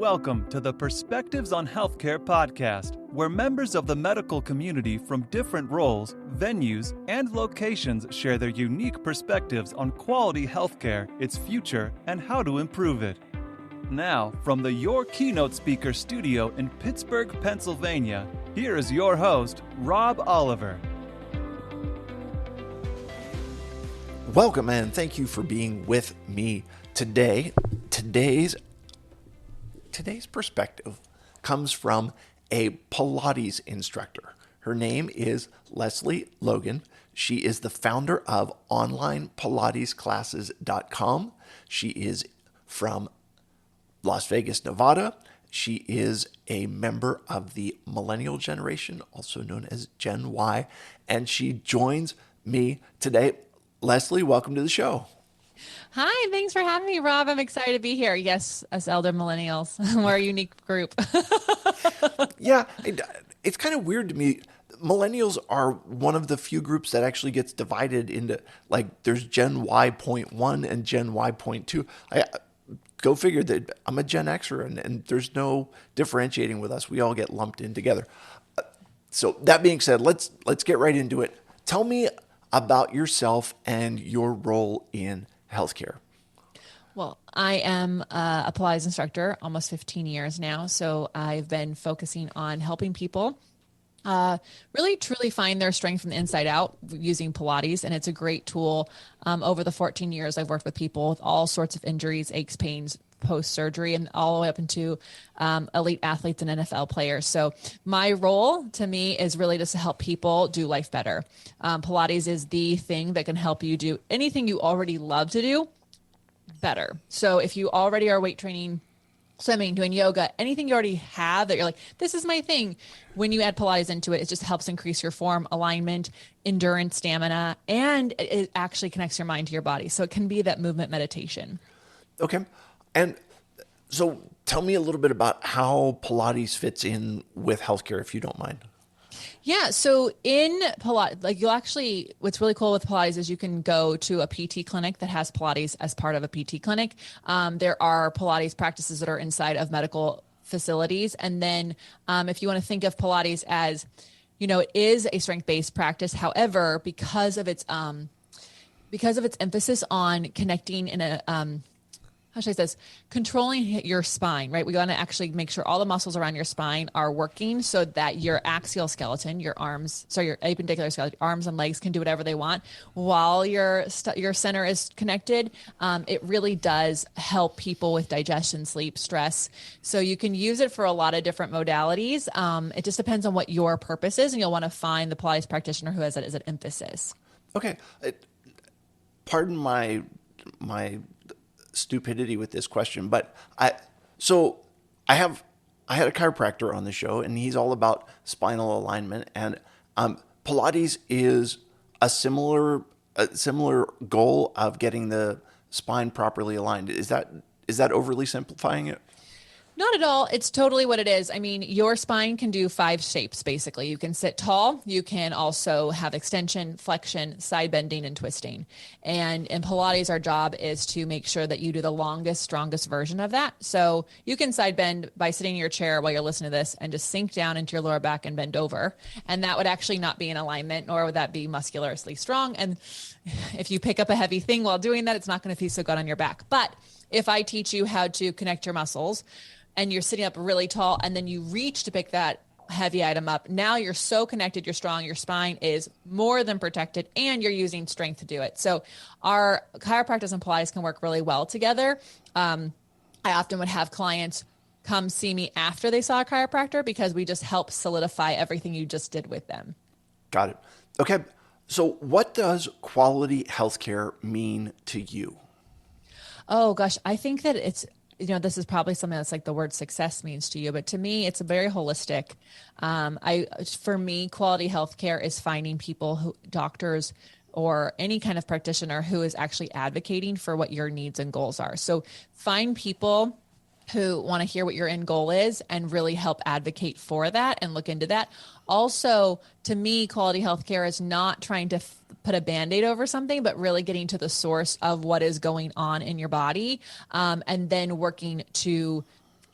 Welcome to the Perspectives on Healthcare podcast, where members of the medical community from different roles, venues, and locations share their unique perspectives on quality healthcare, its future, and how to improve it. Now, from the Your Keynote Speaker studio in Pittsburgh, Pennsylvania, here is your host, Rob Oliver. Welcome and thank you for being with me today. Today's perspective comes from a Pilates instructor. Her name is Lesley Logan. She is the founder of onlinepilatesclasses.com. She is from Las Vegas, Nevada. She is a member of the millennial generation, also known as Gen Y, and she joins me today. Lesley, welcome to the show. Hi, thanks for having me, Rob. I'm excited to be here. Yes, us elder millennials, we're a unique group. Yeah, it's kind of weird to me. Millennials are one of the few groups that actually gets divided into, like, there's Gen Y.1 and Gen Y.2. Go figure that I'm a Gen Xer and there's no differentiating with us. We all get lumped in together. So that being said, let's get right into it. Tell me about yourself and your role in healthcare. Well, I am a Pilates instructor, almost 15 years now. So I've been focusing on helping people really truly find their strength from the inside out using Pilates. And it's a great tool. Over the 14 years, I've worked with people with all sorts of injuries, aches, pains, post-surgery, and all the way up into elite athletes and NFL players. So my role to me is really just to help people do life better. Pilates is the thing that can help you do anything you already love to do better. So if you already are weight training, swimming, doing yoga, anything you already have that you're like, this is my thing. When you add Pilates into it, it just helps increase your form, alignment, endurance, stamina, and it actually connects your mind to your body. So it can be that movement meditation. Okay. And so tell me a little bit about how Pilates fits in with healthcare, if you don't mind. Yeah. So in Pilates, what's really cool with Pilates is you can go to a PT clinic that has Pilates as part of a PT clinic. There are Pilates practices that are inside of medical facilities. And then if you want to think of Pilates as, it is a strength-based practice. However, because of its emphasis on connecting in a, how should I say this? Controlling your spine, right? We want to actually make sure all the muscles around your spine are working so that your axial skeleton, your appendicular skeleton, arms and legs can do whatever they want while your center is connected. It really does help people with digestion, sleep, stress. So you can use it for a lot of different modalities. It just depends on what your purpose is, and you'll want to find the Pilates practitioner who has that as an emphasis. Okay. Pardon my stupidity with this question, but I had a chiropractor on the show, and he's all about spinal alignment, and Pilates is a similar goal of getting the spine properly aligned. Is that overly simplifying it? Not at all. It's totally what it is. I mean, your spine can do 5 shapes, basically. You can sit tall. You can also have extension, flexion, side bending, and twisting. And in Pilates, our job is to make sure that you do the longest, strongest version of that. So you can side bend by sitting in your chair while you're listening to this and just sink down into your lower back and bend over. And that would actually not be in alignment, nor would that be muscularly strong. And if you pick up a heavy thing while doing that, it's not going to feel so good on your back. But if I teach you how to connect your muscles, and you're sitting up really tall, and then you reach to pick that heavy item up, now you're so connected, you're strong, your spine is more than protected, and you're using strength to do it. So our chiropractors and Pilates can work really well together. I often would have clients come see me after they saw a chiropractor because we just help solidify everything you just did with them. Got it. Okay. So what does quality healthcare mean to you? Oh gosh, I think that it's, this is probably something that's like the word success means to you, but to me, it's a very holistic. For me, quality healthcare is finding people doctors or any kind of practitioner who is actually advocating for what your needs and goals are. So find people who want to hear what your end goal is and really help advocate for that and look into that. Also, to me, quality healthcare is not trying to put a Band-Aid over something, but really getting to the source of what is going on in your body, and then working to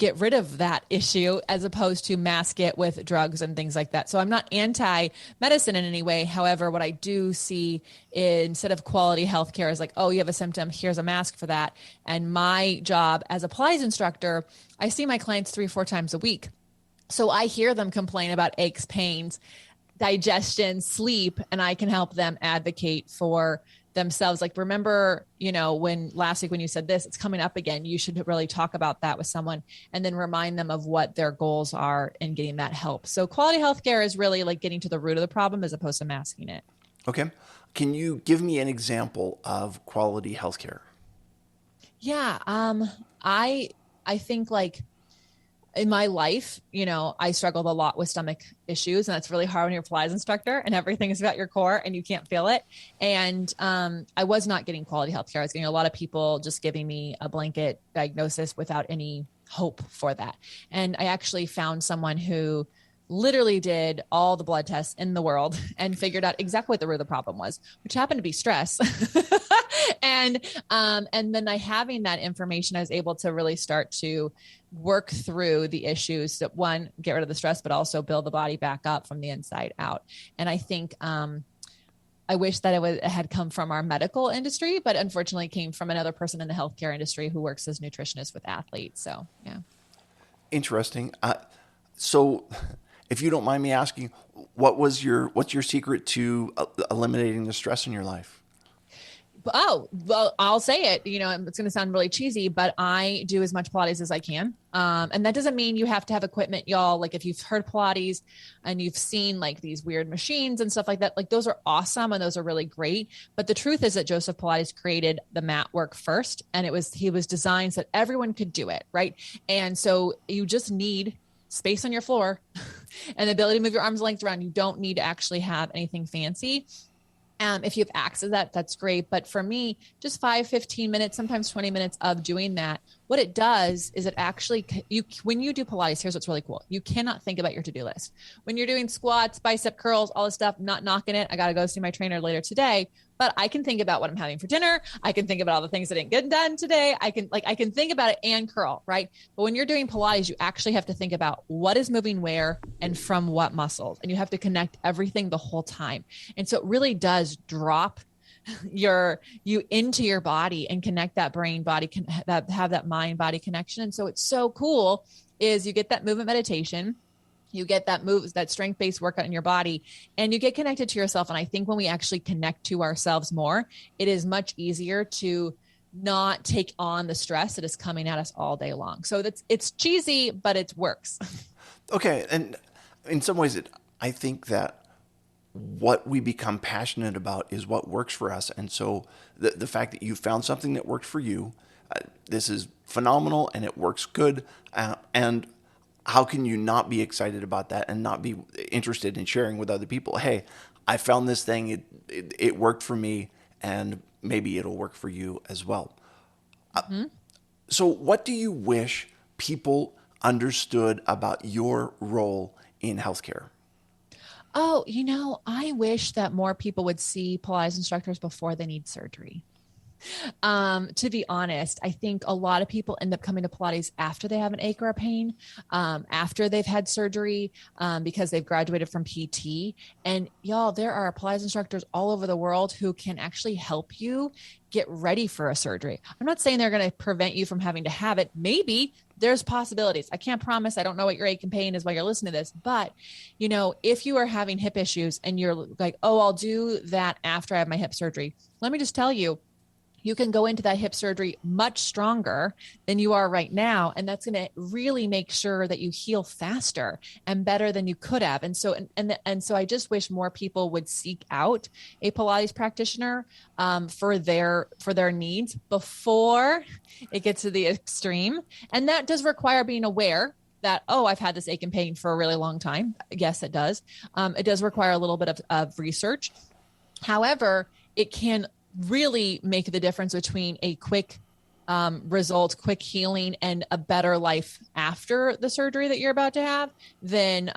get rid of that issue as opposed to mask it with drugs and things like that. So I'm not anti-medicine in any way. However, what I do see instead of quality healthcare is like, oh, you have a symptom, here's a mask for that. And my job as a Pilates instructor, I see my clients 3-4 times a week. So I hear them complain about aches, pains, digestion, sleep, and I can help them advocate for themselves. Like, remember, when last week when you said this, it's coming up again, you should really talk about that with someone and then remind them of what their goals are and getting that help. So quality healthcare is really like getting to the root of the problem as opposed to masking it. Okay. Can you give me an example of quality healthcare? Yeah. I think like in my life, I struggled a lot with stomach issues, and that's really hard when you're a Pilates instructor and everything is about your core and you can't feel it. And I was not getting quality healthcare. I was getting a lot of people just giving me a blanket diagnosis without any hope for that. And I actually found someone who literally did all the blood tests in the world and figured out exactly what the root of the problem was, which happened to be stress. And then having that information, I was able to really start to work through the issues that, one, get rid of the stress, but also build the body back up from the inside out. And I think, I wish that it had come from our medical industry, but unfortunately came from another person in the healthcare industry who works as nutritionist with athletes. So, yeah. Interesting. So if you don't mind me asking, what's your secret to eliminating the stress in your life? Oh, well, I'll say it, it's going to sound really cheesy, but I do as much Pilates as I can. And that doesn't mean you have to have equipment, y'all. Like if you've heard Pilates and you've seen like these weird machines and stuff like that, like those are awesome and those are really great. But the truth is that Joseph Pilates created the mat work first, and he was designed so that everyone could do it. Right. And so you just need space on your floor and the ability to move your arms length around. You don't need to actually have anything fancy. If you have access to that, that's great. But for me, just 5-15 minutes, sometimes 20 minutes of doing that, what it does is it actually, when you do Pilates, here's what's really cool. You cannot think about your to-do list. When you're doing squats, bicep curls, all this stuff, not knocking it. I got to go see my trainer later today, but I can think about what I'm having for dinner. I can think about all the things that didn't get done today. I can think about it and curl, right? But when you're doing Pilates, you actually have to think about what is moving where and from what muscles, and you have to connect everything the whole time. And so it really does drop you into your body and connect that brain body, have that mind body connection. And so it's so cool is you get that movement meditation, you get that strength-based workout in your body, and you get connected to yourself. And I think when we actually connect to ourselves more, it is much easier to not take on the stress that is coming at us all day long. So it's cheesy, but it works. Okay. And in some ways, I think that what we become passionate about is what works for us. And so the fact that you found something that worked for you, this is phenomenal and it works good. And how can you not be excited about that and not be interested in sharing with other people? Hey, I found this thing. It worked for me, and maybe it'll work for you as well. Mm-hmm. So what do you wish people understood about your role in healthcare? Oh, I wish that more people would see Pilates instructors before they need surgery. To be honest, I think a lot of people end up coming to Pilates after they have an ache or a pain, after they've had surgery, because they've graduated from PT. And y'all, there are Pilates instructors all over the world who can actually help you get ready for a surgery. I'm not saying they're going to prevent you from having to have it. Maybe there's possibilities. I can't promise. I don't know what your ache and pain is while you're listening to this, but if you are having hip issues and you're like, oh, I'll do that after I have my hip surgery. Let me just tell you, you can go into that hip surgery much stronger than you are right now. And that's going to really make sure that you heal faster and better than you could have. And so, so I just wish more people would seek out a Pilates practitioner, for their needs before it gets to the extreme. And that does require being aware that, oh, I've had this ache and pain for a really long time. Yes, it does. It does require a little bit of research. However, it can really make the difference between a quick result, quick healing, and a better life after the surgery that you're about to have than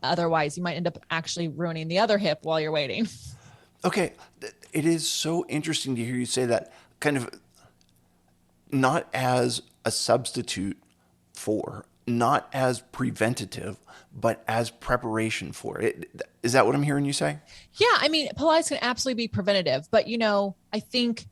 otherwise. You might end up actually ruining the other hip while you're waiting. Okay. It is so interesting to hear you say that, kind of not as a substitute for, not as preventative, but as preparation for it. Is that what I'm hearing you say? Yeah. I mean, Pilates can absolutely be preventative, but I think,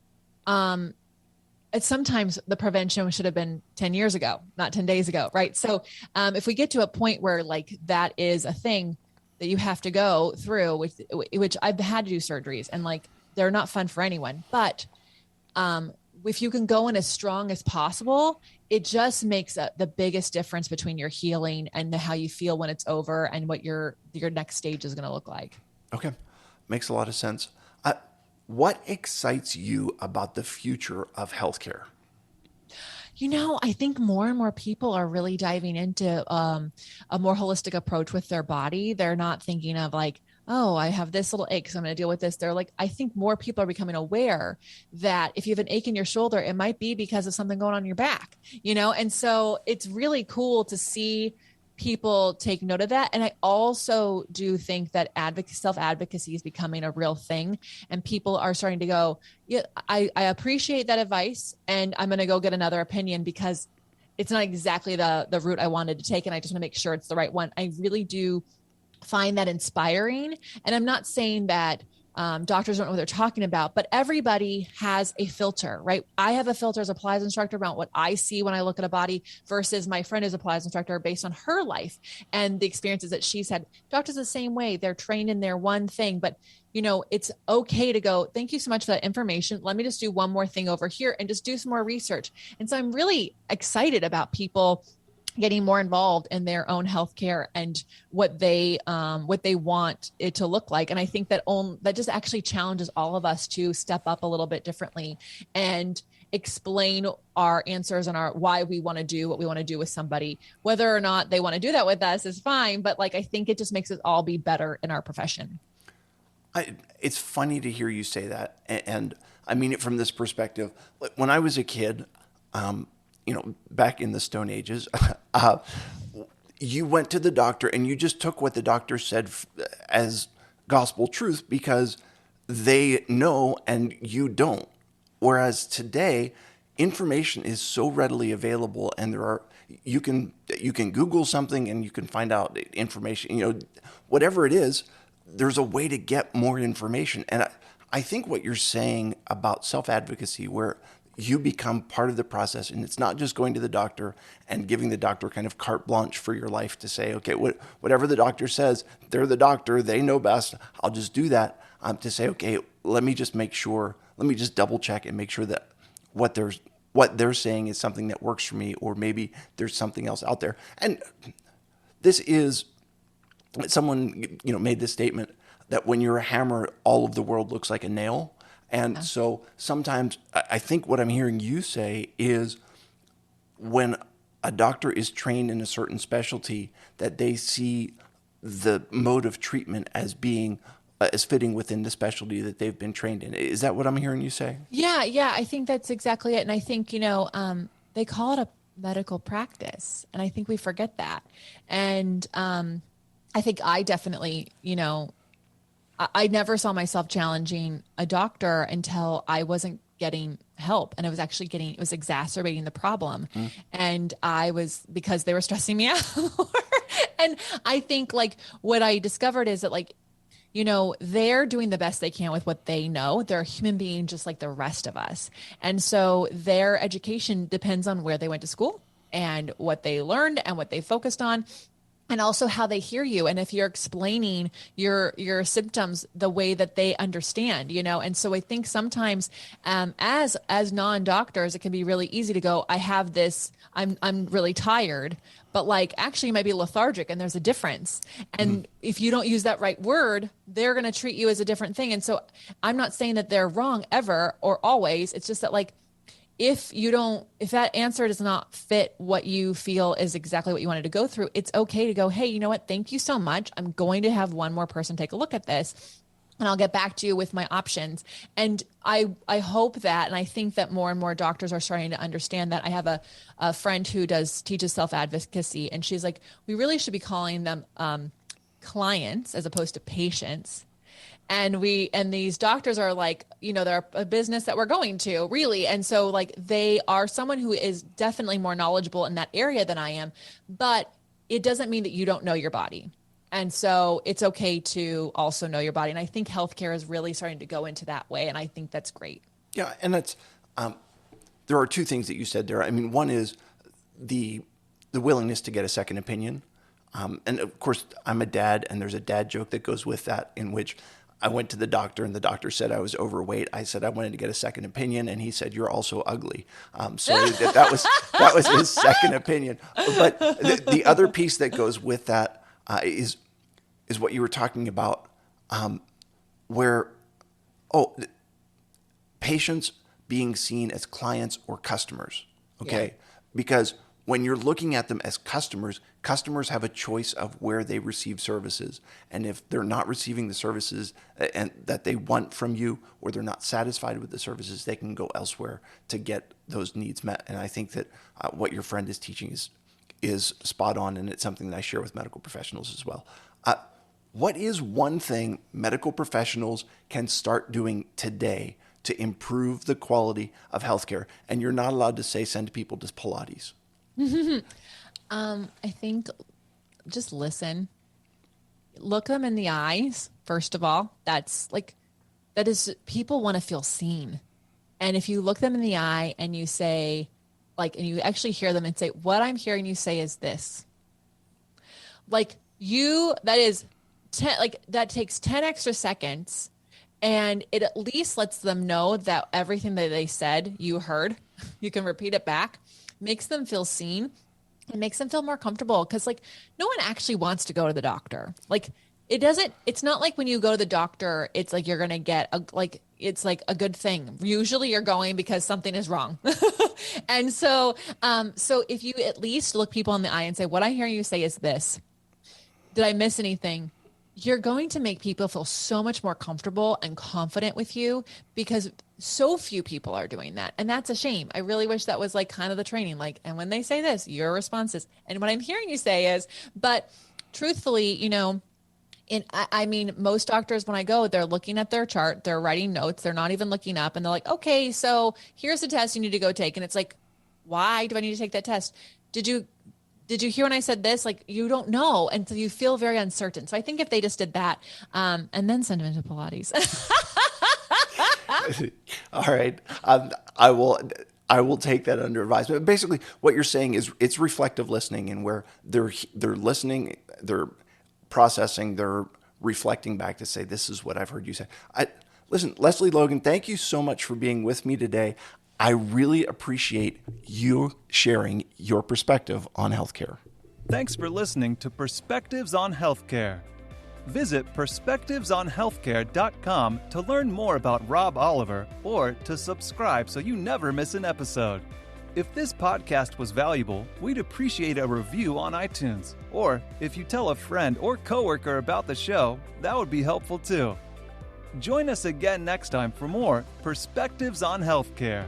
it's sometimes the prevention should have been 10 years ago, not 10 days ago. Right. So, if we get to a point where like that is a thing that you have to go through, which I've had to do surgeries and like, they're not fun for anyone, but, if you can go in as strong as possible, it just makes the biggest difference between your healing and how you feel when it's over and what your next stage is going to look like. Okay. Makes a lot of sense. What excites you about the future of healthcare? I think more and more people are really diving into a more holistic approach with their body. They're not thinking of like, oh, I have this little ache, so I'm going to deal with this. They're like, I think more people are becoming aware that if you have an ache in your shoulder, it might be because of something going on in your back, And so it's really cool to see people take note of that. And I also do think that self-advocacy is becoming a real thing, and people are starting to go, yeah, I appreciate that advice, and I'm going to go get another opinion because it's not exactly the route I wanted to take. And I just want to make sure it's the right one. I really do find that inspiring. And I'm not saying that doctors don't know what they're talking about, but everybody has a filter, right? I have a filter as a Pilates instructor about what I see when I look at a body versus my friend is a Pilates instructor based on her life and the experiences that she's had. Doctors the same way. They're trained in their one thing, but it's okay to go, thank you so much for that information. Let me just do one more thing over here and just do some more research. And so I'm really excited about people getting more involved in their own healthcare and what they want it to look like. And I think that just actually challenges all of us to step up a little bit differently and explain our answers and why we want to do what we want to do with somebody. Whether or not they want to do that with us is fine. But like, I think it just makes us all be better in our profession. It's funny to hear you say that. And I mean it from this perspective. When I was a kid, back in the Stone Ages, you went to the doctor and you just took what the doctor said as gospel truth because they know and you don't. Whereas today, information is so readily available, and you can Google something and you can find out information. Whatever it is, there's a way to get more information. And I think what you're saying about self-advocacy, where you become part of the process, and it's not just going to the doctor and giving the doctor kind of carte blanche for your life to say, okay, whatever the doctor says, they're the doctor, they know best, I'll just do that. To say, okay, let me just double check and make sure that what they're saying is something that works for me, or maybe there's something else out there. And this is, someone made this statement that when you're a hammer, all of the world looks like a nail. And so sometimes I think what I'm hearing you say is when a doctor is trained in a certain specialty, that they see the mode of treatment as being as fitting within the specialty that they've been trained in. Is that what I'm hearing you say? Yeah. I think that's exactly it. And I think, they call it a medical practice, and I think we forget that. And I think I definitely, I never saw myself challenging a doctor until I wasn't getting help, and it was exacerbating the problem. And because they were stressing me out. And I think like what I discovered is that they're doing the best they can with what they know. They're a human being just like the rest of us. And so their education depends on where they went to school and what they learned and what they focused on, and also how they hear you. And if you're explaining your symptoms the way that they understand, and so I think sometimes, as non-doctors, it can be really easy to go, I have this, I'm really tired, but like, actually you might be lethargic, and there's a difference. And if you don't use that right word, they're going to treat you as a different thing. And so I'm not saying that they're wrong ever or always. It's just that like, if that answer does not fit what you feel is exactly what you wanted to go through, it's okay to go, hey, you know what? Thank you so much. I'm going to have one more person take a look at this, and I'll get back to you with my options. And I hope that, and I think that more and more doctors are starting to understand that. I have a friend who teaches self-advocacy, and she's like, we really should be calling them clients as opposed to patients. And these doctors are like, they're a business that we're going to, really. And so like they are someone who is definitely more knowledgeable in that area than I am, but it doesn't mean that you don't know your body. And so it's okay to also know your body. And I think healthcare is really starting to go into that way. And I think that's great. Yeah. And that's, there are two things that you said there. I mean, one is the willingness to get a second opinion. And of course, I'm a dad, and there's a dad joke that goes with that, in which I went to the doctor and the doctor said I was overweight. I said I wanted to get a second opinion, and he said, "You're also ugly." So that was his second opinion. But the other piece that goes with that is what you were talking about, where patients being seen as clients or customers. Okay, yeah. Because when you're looking at them as customers have a choice of where they receive services. And if they're not receiving the services and that they want from you, or they're not satisfied with the services, they can go elsewhere to get those needs met. And I think that what your friend is teaching is spot on, and it's something that I share with medical professionals as well. What is one thing medical professionals can start doing today to improve the quality of healthcare? And you're not allowed to send people to Pilates. I think just listen, look them in the eyes. First of all, that is, people want to feel seen. And if you look them in the eye and you say, and you actually hear them and say, "What I'm hearing you say is this," that takes 10 extra seconds. And it at least lets them know that everything that they said, you heard, you can repeat it back, makes them feel seen. It makes them feel more comfortable, because no one actually wants to go to the doctor. It's not like when you go to the doctor, it's like you're going to get it's like a good thing. Usually you're going because something is wrong. And so if you at least look people in the eye and say, "What I hear you say is this. Did I miss anything?" You're going to make people feel so much more comfortable and confident with you, because so few people are doing that. And that's a shame. I really wish that was kind of the training, and when they say this, your response is, and what I'm hearing you say is, but truthfully, I mean, most doctors, when I go, they're looking at their chart, they're writing notes, they're not even looking up, and they're like, "Okay, so here's the test you need to go take." And it's like, why do I need to take that test? Did you hear when I said this? You don't know. And so you feel very uncertain. So I think if they just did that, and then send them into Pilates. All right. I will take that under advisement. Basically, what you're saying is it's reflective listening, and where they're listening, they're processing, they're reflecting back to say, "This is what I've heard you say." Listen, Lesley Logan, thank you so much for being with me today. I really appreciate you sharing your perspective on healthcare. Thanks for listening to Perspectives on Healthcare. Visit perspectivesonhealthcare.com to learn more about Rob Oliver, or to subscribe so you never miss an episode. If this podcast was valuable, we'd appreciate a review on iTunes. Or if you tell a friend or coworker about the show, that would be helpful too. Join us again next time for more Perspectives on Healthcare.